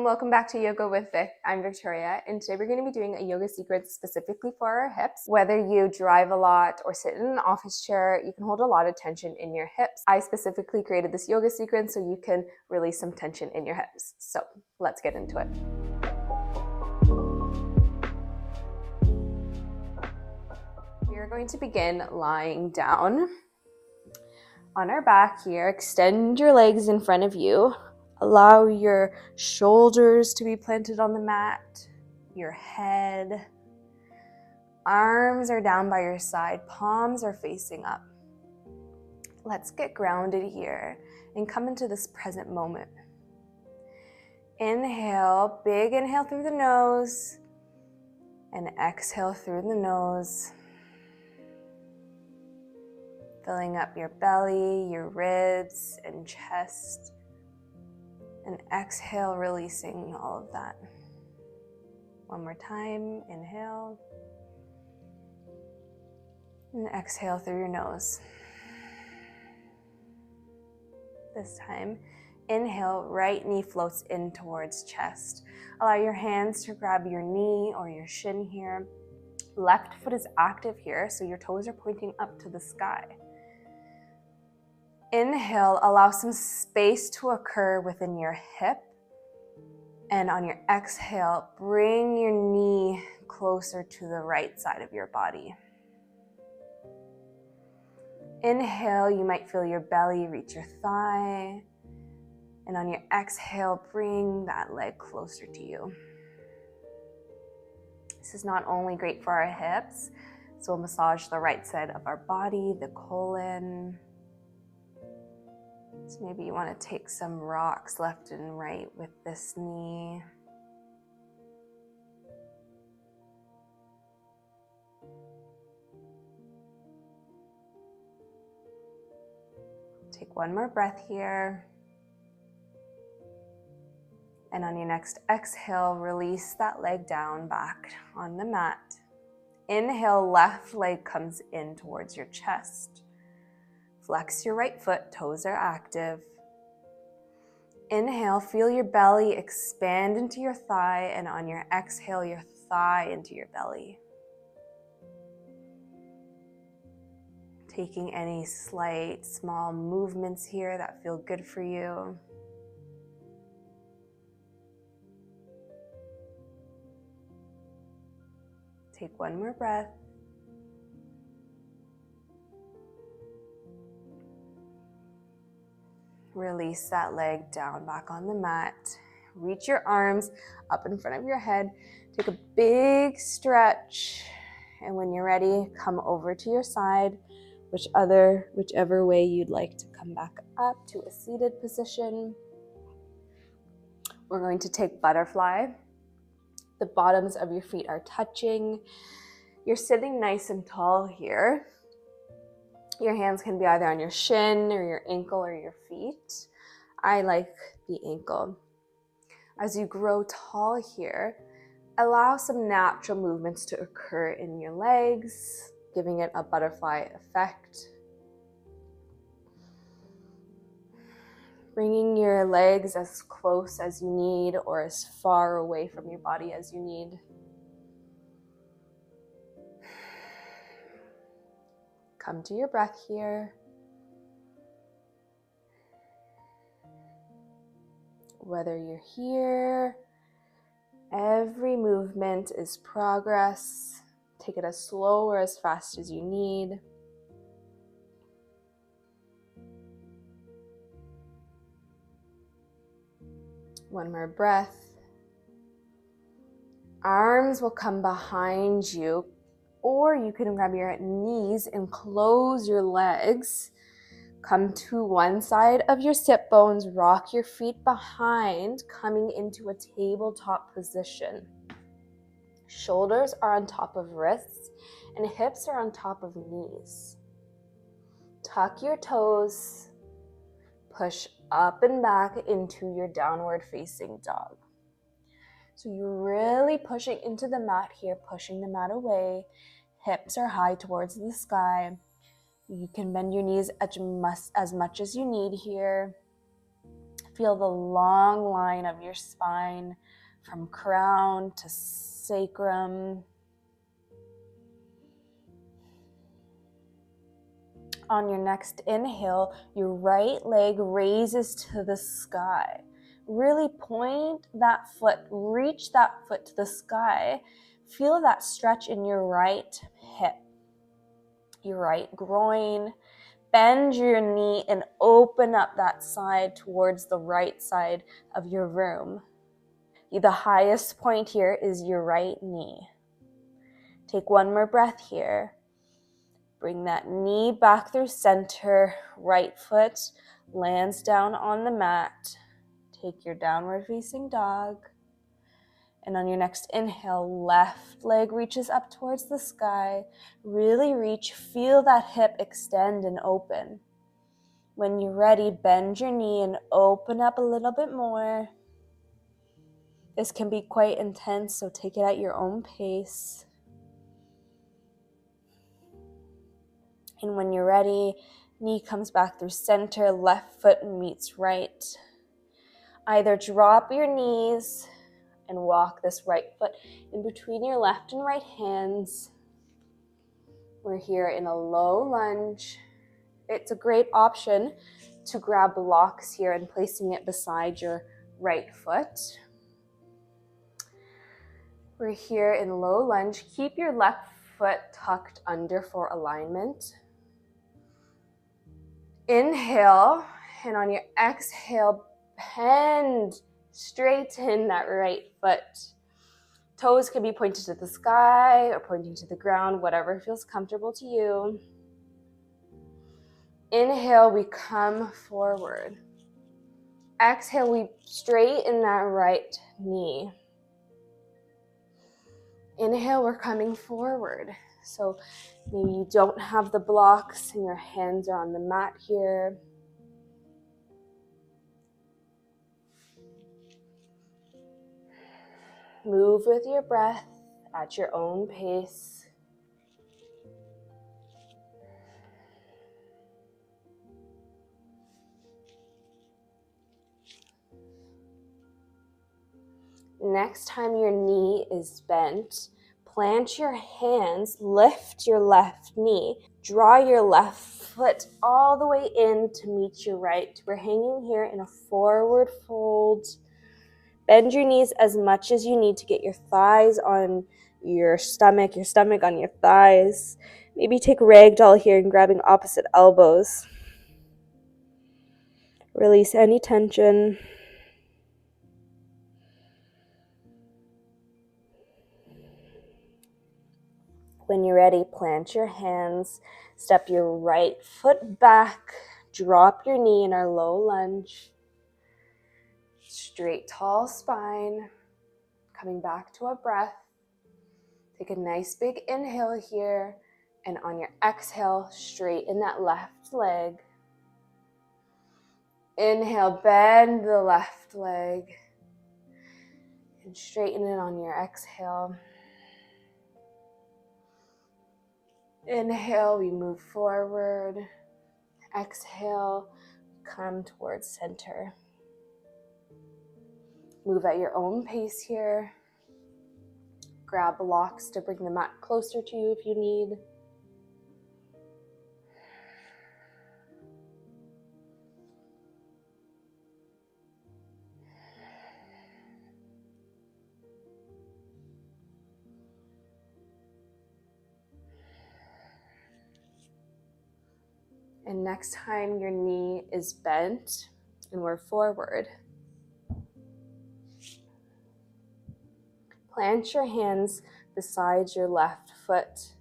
welcome back to Yoga with Vic. I'm Victoria, and today we're going to be doing a yoga sequence specifically for our hips. Whether you drive a lot or sit in an office chair, you can hold a lot of tension in your hips. I specifically created this yoga sequence so you can release some tension in your hips. So let's get into it. We are going to begin lying down on our back here. Extend your legs in front of you. Allow your shoulders to be planted on the mat, your head. Arms are down by your side, palms are facing up. Let's get grounded here and come into this present moment. Inhale, big inhale through the nose, and exhale through the nose. Filling up your belly, your ribs, and chest. And exhale, releasing all of that. One more time, inhale. And exhale through your nose. This time, inhale, right knee floats in towards chest. Allow your hands to grab your knee or your shin here. Left foot is active here, so your toes are pointing up to the sky. Inhale, allow some space to occur within your hip. And on your exhale, bring your knee closer to the right side of your body. Inhale, you might feel your belly reach your thigh. And on your exhale, bring that leg closer to you. This is not only great for our hips, so we'll massage the right side of our body, the colon. So maybe you want to take some rocks left and right with this knee. Take one more breath here. And on your next exhale, release that leg down back on the mat. Inhale, left leg comes in towards your chest. Flex your right foot, toes are active. Inhale, feel your belly expand into your thigh, and on your exhale, your thigh into your belly. Taking any slight, small movements here that feel good for you. Take one more breath. Release that leg down back on the mat. Reach your arms up in front of your head. Take a big stretch. And when you're ready, come over to your side, whichever way you'd like to come back up to a seated position. We're going to take butterfly. The bottoms of your feet are touching. You're sitting nice and tall here. Your hands can be either on your shin or your ankle or your feet. I like the ankle. As you grow tall here, allow some natural movements to occur in your legs, giving it a butterfly effect. Bringing your legs as close as you need or as far away from your body as you need. Come to your breath here. Whether you're here, every movement is progress. Take it as slow or as fast as you need. One more breath. Arms will come behind you, or you can grab your knees and close your legs. Come to one side of your sit bones, rock your feet behind, coming into a tabletop position. Shoulders are on top of wrists, and hips are on top of knees. Tuck your toes, push up and back into your downward facing dog. So you're really pushing into the mat here, pushing the mat away. Hips are high towards the sky. You can bend your knees as much as you need here. Feel the long line of your spine from crown to sacrum. On your next inhale, your right leg raises to the sky. Really point that foot, reach that foot to the sky. Feel that stretch in your right hip, your right groin. Bend your knee and open up that side towards the right side of your room. The highest point here is your right knee. Take one more breath here. Bring that knee back through center. Right foot lands down on the mat. Take your downward facing dog. And on your next inhale, left leg reaches up towards the sky. Really reach. Feel that hip extend and open. When you're ready, bend your knee and open up a little bit more. This can be quite intense, so take it at your own pace. And when you're ready, knee comes back through center, left foot meets right. Either drop your knees and walk this right foot in between your left and right hands. We're here in a low lunge. It's a great option to grab blocks here and placing it beside your right foot. We're here in low lunge. Keep your left foot tucked under for alignment. Inhale, and on your exhale, bend, straighten that right foot. Toes can be pointed to the sky or pointing to the ground, whatever feels comfortable to you. Inhale, we come forward. Exhale, we straighten that right knee. Inhale, we're coming forward. So maybe you don't have the blocks and your hands are on the mat here. Move with your breath at your own pace. Next time your knee is bent, plant your hands, lift your left knee, draw your left foot all the way in to meet your right. We're hanging here in a forward fold. Bend your knees as much as you need to get your thighs on your stomach on your thighs. Maybe take ragdoll here and grabbing opposite elbows. Release any tension. When you're ready, plant your hands, step your right foot back, drop your knee in our low lunge. Straight, tall spine, coming back to a breath. Take a nice big inhale here, and on your exhale, straighten that left leg. Inhale, bend the left leg, and straighten it on your exhale. Inhale, we move forward. Exhale, come towards center. Move at your own pace here. Grab blocks to bring the mat closer to you if you need. And next time your knee is bent and we're forward, plant your hands beside your left foot.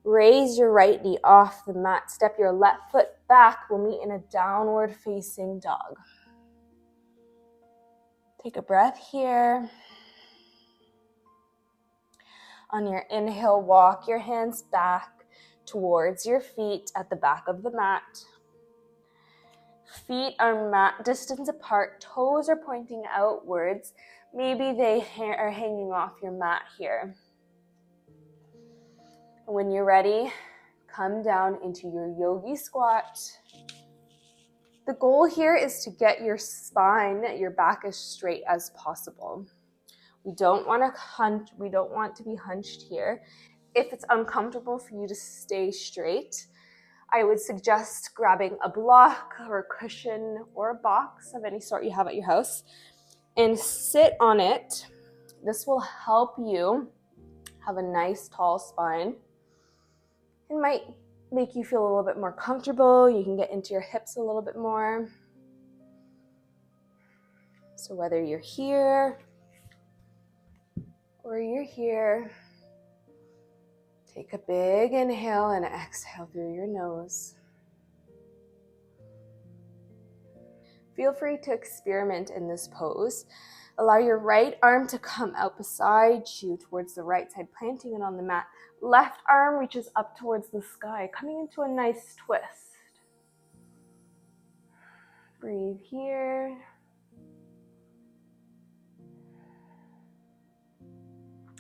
Raise your right knee off the mat. Step your left foot back. We'll meet in a downward facing dog. Take a breath here. On your inhale, walk your hands back towards your feet at the back of the mat. Feet are mat distance apart. Toes are pointing outwards. Maybe they are hanging off your mat here. When you're ready, come down into your yogi squat. The goal here is to get your spine, your back as straight as possible. We don't want to be hunched here. If it's uncomfortable for you to stay straight, I would suggest grabbing a block or a cushion or a box of any sort you have at your house and sit on it. This will help you have a nice tall spine. It might make you feel a little bit more comfortable. You can get into your hips a little bit more. So whether you're here or you're here, take a big inhale and exhale through your nose. Feel free to experiment in this pose. Allow your right arm to come out beside you towards the right side, planting it on the mat. Left arm reaches up towards the sky, coming into a nice twist. Breathe here.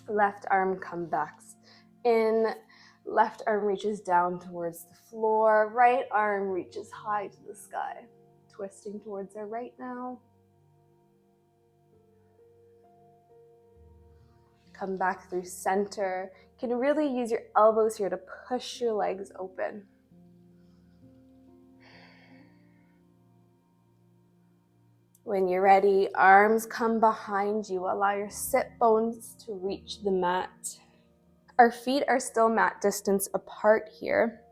Left arm comes back in. Left arm reaches down towards the floor. Right arm reaches high to the sky. Twisting towards our right now. Come back through center. You can really use your elbows here to push your legs open. When you're ready, arms come behind you. Allow your sit bones to reach the mat. Our feet are still mat distance apart here.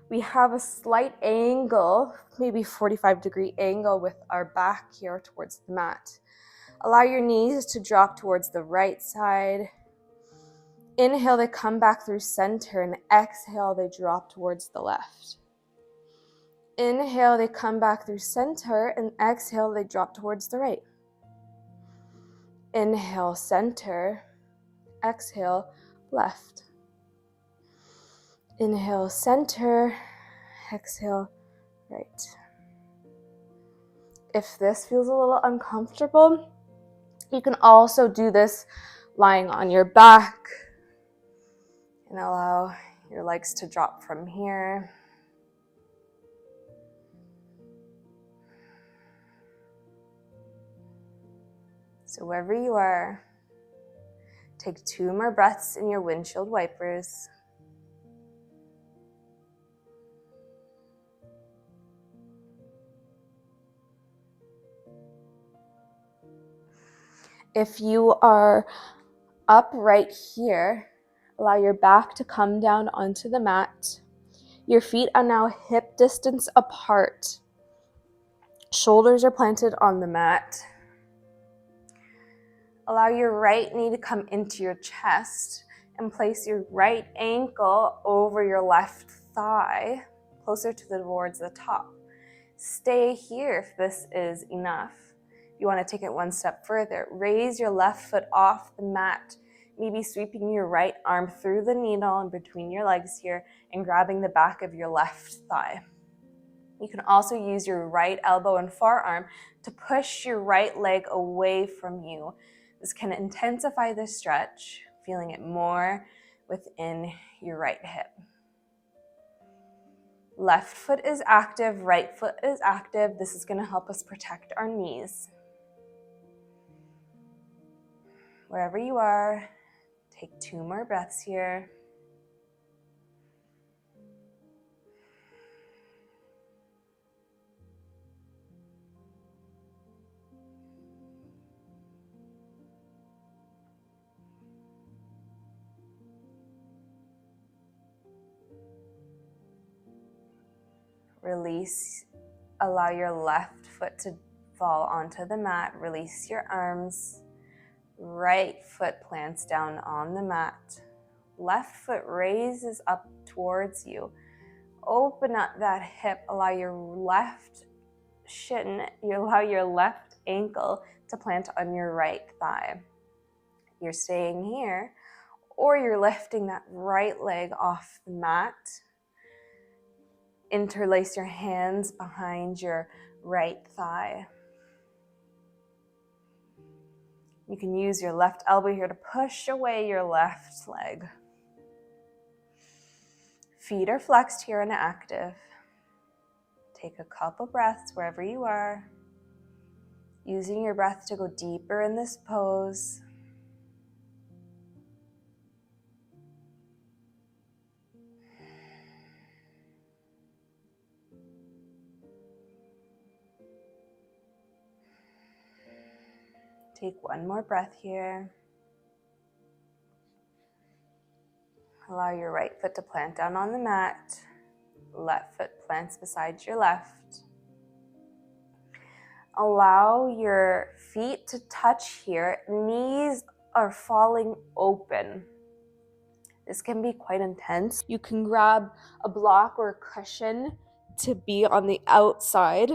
We have a slight angle, maybe 45-degree angle with our back here towards the mat. Allow your knees to drop towards the right side. Inhale, they come back through center, and exhale, they drop towards the left. Inhale, they come back through center, and exhale, they drop towards the right. Inhale, center. Exhale, left. Inhale, center. Exhale, right. If this feels a little uncomfortable, you can also do this lying on your back and allow your legs to drop from here. So wherever you are, take 2 more breaths in your windshield wipers. If you are upright here, allow your back to come down onto the mat. Your feet are now hip distance apart. Shoulders are planted on the mat. Allow your right knee to come into your chest and place your right ankle over your left thigh, closer towards the top. Stay here if this is enough. If you want to take it one step further, raise your left foot off the mat, maybe sweeping your right arm through the needle and between your legs here and grabbing the back of your left thigh. You can also use your right elbow and forearm to push your right leg away from you. This can intensify the stretch, feeling it more within your right hip. Left foot is active, right foot is active. This is going to help us protect our knees. Wherever you are, take 2 more breaths here. Release, allow your left foot to fall onto the mat. Release your arms. Right foot plants down on the mat. Left foot raises up towards you. Open up that hip. Allow your left shin, allow your left ankle to plant on your right thigh. You're staying here, or you're lifting that right leg off the mat. Interlace your hands behind your right thigh. You can use your left elbow here to push away your left leg. Feet are flexed here and active. Take a couple breaths wherever you are, using your breath to go deeper in this pose. Take one more breath here. Allow your right foot to plant down on the mat. Left foot plants beside your left. Allow your feet to touch here. Knees are falling open. This can be quite intense. You can grab a block or a cushion to be on the outside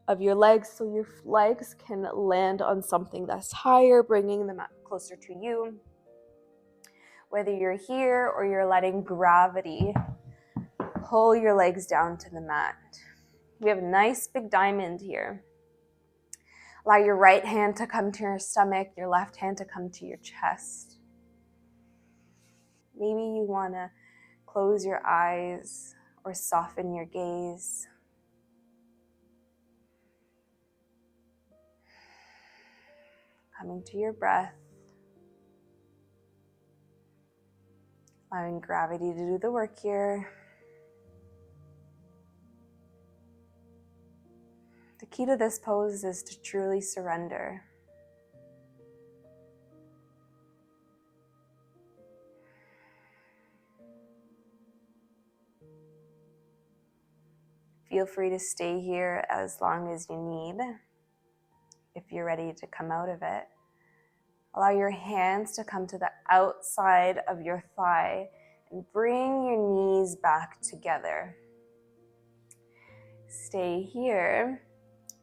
of your legs so your legs can land on something that's higher, bringing the mat closer to you. Whether you're here or you're letting gravity pull your legs down to the mat. We have a nice big diamond here. Allow your right hand to come to your stomach, your left hand to come to your chest. Maybe you want to close your eyes or soften your gaze. Coming to your breath. Allowing gravity to do the work here. The key to this pose is to truly surrender. Feel free to stay here as long as you need. If you're ready to come out of it, allow your hands to come to the outside of your thigh and bring your knees back together. Stay here.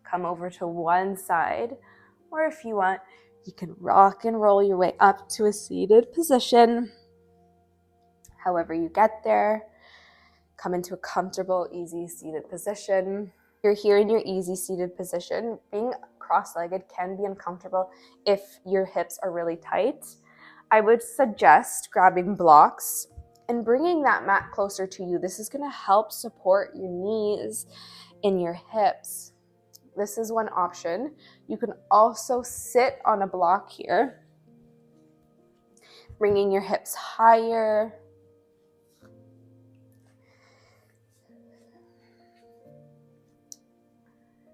Come over to one side, or if you want, you can rock and roll your way up to a seated position. However you get there, come into a comfortable, easy seated position. You're here in your easy seated position. Being cross-legged can be uncomfortable if your hips are really tight. I would suggest grabbing blocks and bringing that mat closer to you. This is going to help support your knees and your hips. This is one option. You can also sit on a block here, bringing your hips higher.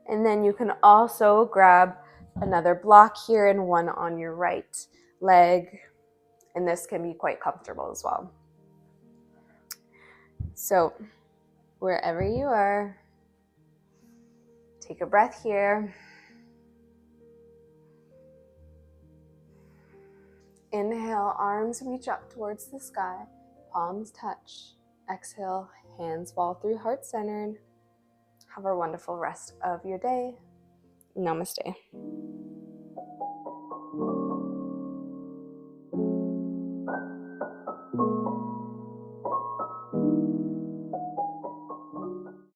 And then you can also grab another block here and one on your right leg. And this can be quite comfortable as well. So wherever you are, take a breath here. Inhale, arms reach up towards the sky, palms touch. Exhale, hands fall through heart centered. Have a wonderful rest of your day. Namaste.